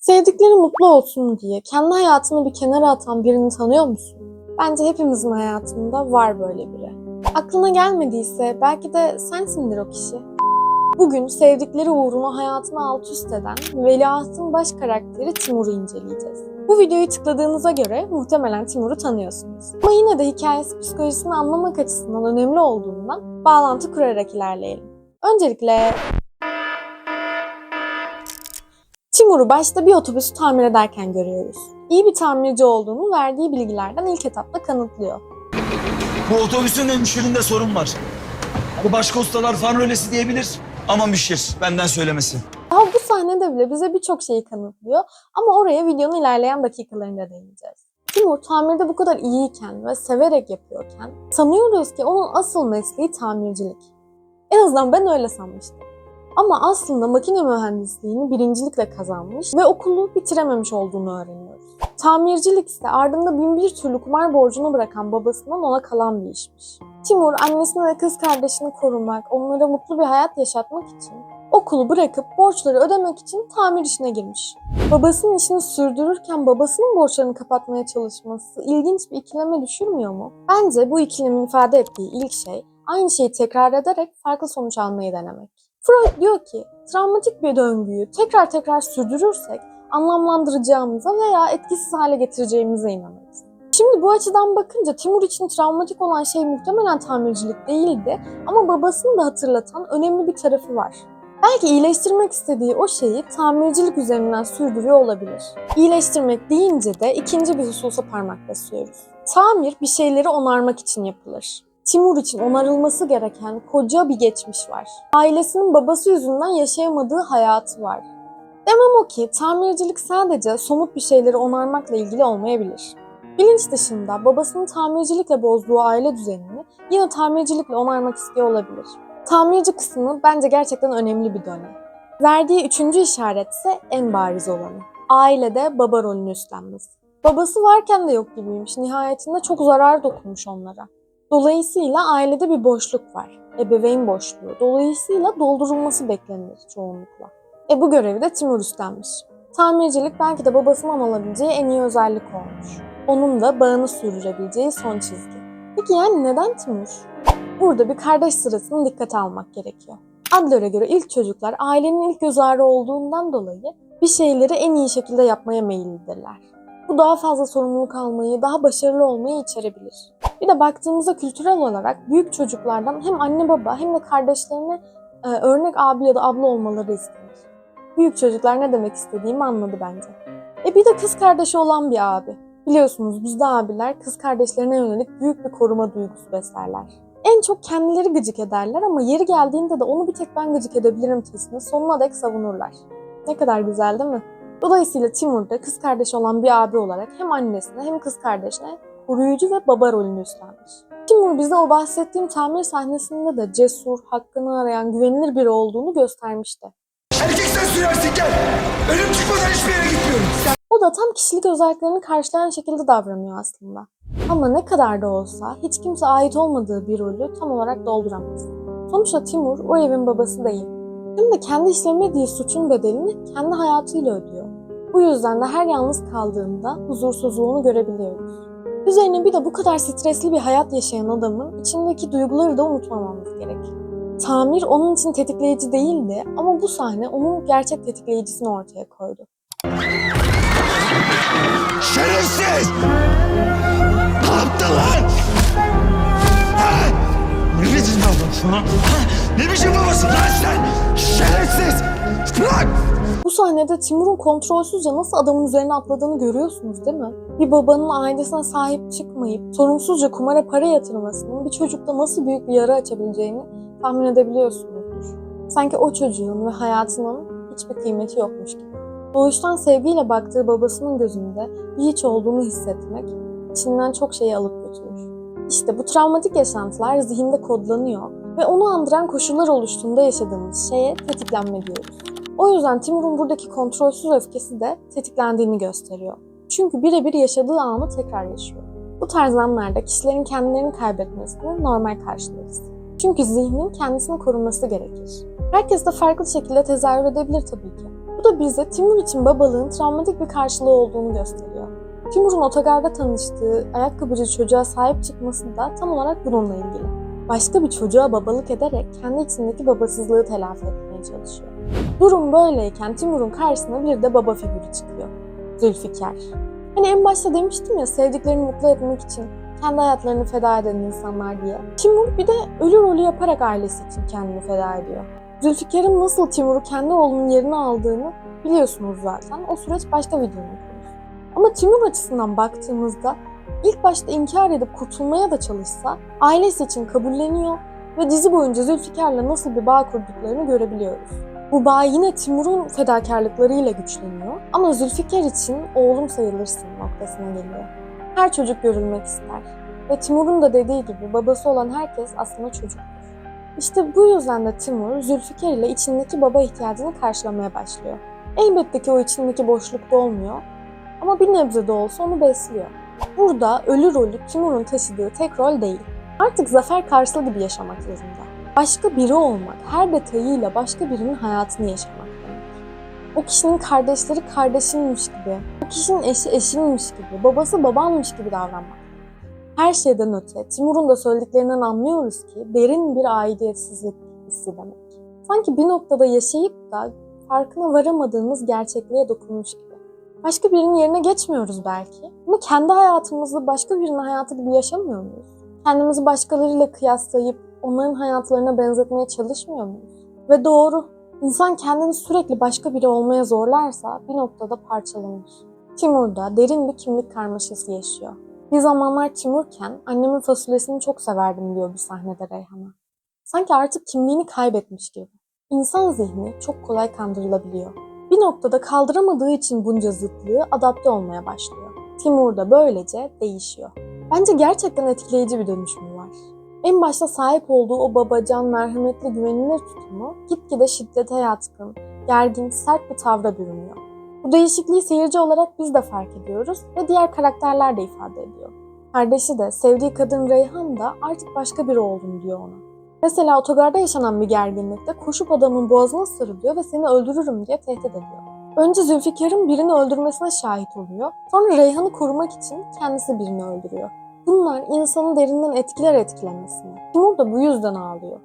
Sevdikleri mutlu olsun diye kendi hayatını bir kenara atan birini tanıyor musun? Bence hepimizin hayatında var böyle biri. Aklına gelmediyse belki de sensindir o kişi. Bugün sevdikleri uğruna hayatını alt üst eden Veliahtın baş karakteri Timur'u inceleyeceğiz. Bu videoyu tıkladığınıza göre muhtemelen Timur'u tanıyorsunuz. Ama yine de hikayesi psikolojisini anlamak açısından önemli olduğundan bağlantı kurarak ilerleyelim. Öncelikle Timur'u başta bir otobüsü tamir ederken görüyoruz. İyi bir tamirci olduğunu verdiği bilgilerden ilk etapta kanıtlıyor. Bu otobüsün endişelinde sorun var. Başka ustalar fan rölesi diyebilir ama müşir benden söylemesi. Daha bu sahnede bile bize birçok şeyi kanıtlıyor ama oraya videonun ilerleyen dakikalarında değineceğiz. Timur tamirde bu kadar iyiyken ve severek yapıyorken sanıyoruz ki onun asıl mesleği tamircilik. En azından ben öyle sanmıştım. Ama aslında makine mühendisliğini birincilikle kazanmış ve okulu bitirememiş olduğunu öğreniyoruz. Tamircilik ise ardında bin bir türlü kumar borcunu bırakan babasından ona kalan bir işmiş. Timur annesini ve kız kardeşini korumak, onlara mutlu bir hayat yaşatmak için okulu bırakıp borçları ödemek için tamir işine girmiş. Babasının işini sürdürürken babasının borçlarını kapatmaya çalışması ilginç bir ikileme düşürmüyor mu? Bence bu ikilemin ifade ettiği ilk şey aynı şeyi tekrar ederek farklı sonuç almayı denemek. Freud diyor ki, travmatik bir döngüyü tekrar tekrar sürdürürsek anlamlandıracağımıza veya etkisiz hale getireceğimize inanırız. Şimdi bu açıdan bakınca Timur için travmatik olan şey muhtemelen tamircilik değildi ama babasını da hatırlatan önemli bir tarafı var. Belki iyileştirmek istediği o şeyi tamircilik üzerinden sürdürüyor olabilir. İyileştirmek deyince de ikinci bir hususa parmak basıyoruz. Tamir bir şeyleri onarmak için yapılır. Timur için onarılması gereken koca bir geçmiş var. Ailesinin babası yüzünden yaşayamadığı hayatı var. Demem o ki tamircilik sadece somut bir şeyleri onarmakla ilgili olmayabilir. Bilinç dışında babasının tamircilikle bozduğu aile düzenini yine tamircilikle onarmak istiyor olabilir. Tamirci kısmı bence gerçekten önemli bir dönem. Verdiği üçüncü işaret ise en bariz olanı. Ailede baba rolünü üstlenmesi. Babası varken de yok gibiymiş. Nihayetinde çok zarar dokunmuş onlara. Dolayısıyla ailede bir boşluk var. Ebeveyn boşluğu. Dolayısıyla doldurulması beklenir çoğunlukla. Bu görevi de Timur üstlenmiş. Tamircilik belki de babasından alabileceği en iyi özellik olmuş. Onun da bağını sürdürebileceği son çizgi. Peki yani neden Timur? Burada bir kardeş sırasını dikkate almak gerekiyor. Adler'e göre ilk çocuklar ailenin ilk göz ağrı olduğundan dolayı bir şeyleri en iyi şekilde yapmaya meyillidirler. Bu daha fazla sorumluluk almayı, daha başarılı olmayı içerebilir. Bir de baktığımızda kültürel olarak büyük çocuklardan hem anne baba hem de kardeşlerine örnek abi ya da abla olmaları istenir. Büyük çocuklar ne demek istediğimi anladı bence. Bir de kız kardeşi olan bir abi. Biliyorsunuz bizde abiler kız kardeşlerine yönelik büyük bir koruma duygusu beslerler. En çok kendileri gıcık ederler ama yeri geldiğinde de onu bir tek ben gıcık edebilirim tezini sonuna dek savunurlar. Ne kadar güzel değil mi? Dolayısıyla Timur da kız kardeşi olan bir abi olarak hem annesine hem kız kardeşine koruyucu ve baba rolünü üstlenmiş. Timur bize o bahsettiğim tamir sahnesinde de cesur, hakkını arayan, güvenilir biri olduğunu göstermişti. Erkek sen sürersin gel. Ölüm çıkmadan hiçbir yere gitmiyorum. O da tam kişilik özelliklerini karşılayan şekilde davranıyor aslında. Ama ne kadar da olsa hiç kimse ait olmadığı bir rolü tam olarak dolduramaz. Sonuçta Timur o evin babası değil. Hem de kendi işlemediği suçun bedelini kendi hayatıyla ödüyor. Bu yüzden de her yalnız kaldığında huzursuzluğunu görebiliyoruz. Üzerine bir de bu kadar stresli bir hayat yaşayan adamın içindeki duyguları da unutmamamız gerek. Tamir onun için tetikleyici değildi ama bu sahne onun gerçek tetikleyicisini ortaya koydu. Şerefsiz! Ne yaptın lan? Ha? Ne biçim babasın lan? Ne biçim babasın lan sen? Şerefsiz! Bırak! Bu sahnede Timur'un kontrolsüzce nasıl adamın üzerine atladığını görüyorsunuz değil mi? Bir babanın ailesine sahip çıkmayıp sorumsuzca kumara para yatırmasının bir çocukta nasıl büyük bir yara açabileceğini tahmin edebiliyorsunuzdur. Sanki o çocuğun ve hayatının hiçbir kıymeti yokmuş gibi. Doğuştan sevgiyle baktığı babasının gözünde bir hiç olduğunu hissetmek içinden çok şeyi alıp götürür. İşte bu travmatik yaşantılar zihinde kodlanıyor ve onu andıran koşullar oluştuğunda yaşadığımız şeye tetiklenme diyoruz. O yüzden Timur'un buradaki kontrolsüz öfkesi de tetiklendiğini gösteriyor. Çünkü birebir yaşadığı anı tekrar yaşıyor. Bu tarz anlarda kişilerin kendilerini kaybetmesini normal karşılarız. Çünkü zihnin kendisini koruması gerekir. Herkes de farklı şekilde tezahür edebilir tabii ki. Bu da bize Timur için babalığın travmatik bir karşılığı olduğunu gösteriyor. Timur'un otogarda tanıştığı ayakkabıcı çocuğa sahip çıkması da tam olarak bununla ilgili. Başka bir çocuğa babalık ederek kendi içindeki babasızlığı telafi etmeye çalışıyor. Durum böyleyken Timur'un karşısına bir de baba figürü çıkıyor. Zülfikar. Hani en başta demiştim ya, sevdiklerini mutlu etmek için kendi hayatlarını feda eden insanlar diye. Timur bir de ölü rolü yaparak ailesi için kendini feda ediyor. Zülfikar'ın nasıl Timur'u kendi oğlunun yerine aldığını biliyorsunuz zaten. O süreç başka videonun konusu. Ama Timur açısından baktığımızda ilk başta inkar edip kurtulmaya da çalışsa ailesi için kabulleniyor ve dizi boyunca Zülfikar'la nasıl bir bağ kurduklarını görebiliyoruz. Bu bağ yine Timur'un fedakarlıklarıyla güçleniyor ama Zülfikar için oğlum sayılırsın noktasına geliyor. Her çocuk görülmek ister ve Timur'un da dediği gibi babası olan herkes aslında çocuktur. İşte bu yüzden de Timur Zülfikar ile içindeki baba ihtiyacını karşılamaya başlıyor. Elbette ki o içindeki boşlukta olmuyor ama bir nebze de olsa onu besliyor. Burada ölü rolü Timur'un taşıdığı tek rol değil. Artık Zafer Karslı gibi yaşamak zorunda. Başka biri olmak, her detayıyla başka birinin hayatını yaşamak demek. O kişinin kardeşleri kardeşinmiş gibi, o kişinin eşi eşinmiş gibi, babası babanmış gibi davranmak. Her şeyden öte, Timur'un da söylediklerinden anlıyoruz ki derin bir aidiyetsizlik hissi demek. Sanki bir noktada yaşayıp da farkına varamadığımız gerçekliğe dokunmuş gibi. Başka birinin yerine geçmiyoruz belki ama kendi hayatımızı başka birinin hayatı gibi yaşamıyor muyuz? Kendimizi başkalarıyla kıyaslayıp onların hayatlarına benzetmeye çalışmıyor muyuz? Ve doğru, insan kendini sürekli başka biri olmaya zorlarsa bir noktada parçalanır. Timur da derin bir kimlik karmaşası yaşıyor. Bir zamanlar Timurken annemin fasulyesini çok severdim diyor bir sahnede Reyhan'a. Sanki artık kimliğini kaybetmiş gibi. İnsan zihni çok kolay kandırılabiliyor. Bir noktada kaldıramadığı için bunca zıtlığı adapte olmaya başlıyor. Timur da böylece değişiyor. Bence gerçekten etkileyici bir dönüşümü var. En başta sahip olduğu o babacan, merhametli, güvenilir tutumu gitgide şiddete yatkın, gergin, sert bir tavra bürünüyor. Bu değişikliği seyirci olarak biz de fark ediyoruz ve diğer karakterler de ifade ediyor. Kardeşi de, sevdiği kadın Reyhan da artık başka biri oldum diyor ona. Mesela otogarda yaşanan bir gerginlikte koşup adamın boğazına sarılıyor ve seni öldürürüm diye tehdit ediyor. Önce Zülfikar'ın birini öldürmesine şahit oluyor, sonra Reyhan'ı korumak için kendisi birini öldürüyor. Bunlar insanı derinden etkilemesine. Timur da bu yüzden ağlıyor.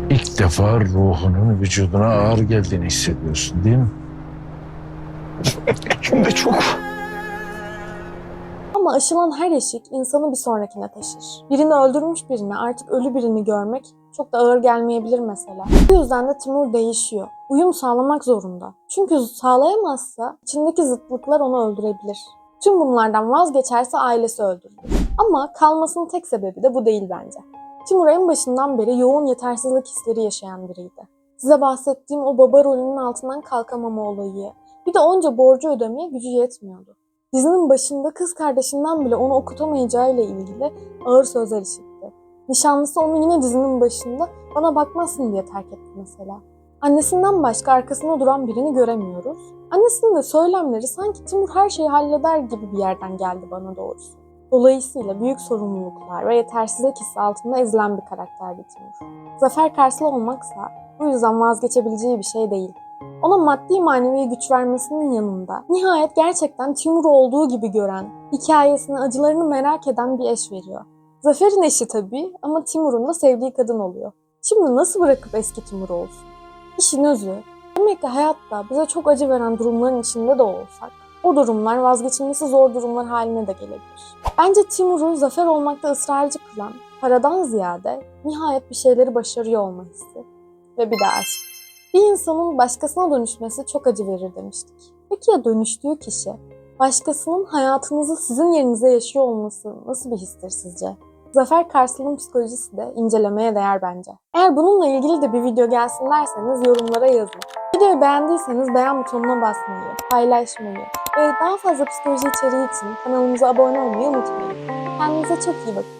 İlk defa ruhunun vücuduna ağır geldiğini hissediyorsun değil mi? Hem de çok. Ama aşılan her eşik insanı bir sonrakine taşır. Birini öldürmüş birini, artık ölü birini görmek çok da ağır gelmeyebilir mesela. Bu yüzden de Timur değişiyor. Uyum sağlamak zorunda. Çünkü sağlayamazsa içindeki zıtlıklar onu öldürebilir. Tüm bunlardan vazgeçerse ailesi öldürülür. Ama kalmasının tek sebebi de bu değil bence. Timur en başından beri yoğun yetersizlik hisleri yaşayan biriydi. Size bahsettiğim o baba rolünün altından kalkamama olayı, bir de onca borcu ödemeye gücü yetmiyordu. Dizinin başında kız kardeşinden bile onu okutamayacağıyla ilgili ağır sözler işitti. Nişanlısı onu yine dizinin başında bana bakmazsın diye terk etti mesela. Annesinden başka arkasında duran birini göremiyoruz. Annesinin de söylemleri sanki Timur her şeyi halleder gibi bir yerden geldi bana doğrusu. Dolayısıyla büyük sorumluluklar ve yetersizlik hissi altında ezilen bir karakterdi Timur. Zafer Karslı olmaksa bu yüzden vazgeçebileceği bir şey değil. Ona maddi manevi güç vermesinin yanında nihayet gerçekten Timur olduğu gibi gören, hikayesini, acılarını merak eden bir eş veriyor. Zafer'in eşi tabii ama Timur'un da sevdiği kadın oluyor. Şimdi nasıl bırakıp eski Timur olsun? İşin özü, demek ki hayatta bize çok acı veren durumların içinde de olsak, o durumlar vazgeçilmesi zor durumlar haline de gelebilir. Bence Timur'un zafer olmakta ısrarcı kılan, paradan ziyade nihayet bir şeyleri başarıyor olma hissi ve bir de aşk. Bir insanın başkasına dönüşmesi çok acı verir demiştik. Peki ya dönüştüğü kişi? Başkasının hayatınızı sizin yerinize yaşıyor olması nasıl bir histir sizce? Zafer Karslı'nın psikolojisi de incelemeye değer bence. Eğer bununla ilgili de bir video gelsin derseniz yorumlara yazın. Videoyu beğendiyseniz beğen butonuna basmayı, paylaşmayı ve daha fazla psikoloji içeriği için kanalımıza abone olmayı unutmayın. Kendinize çok iyi bakın.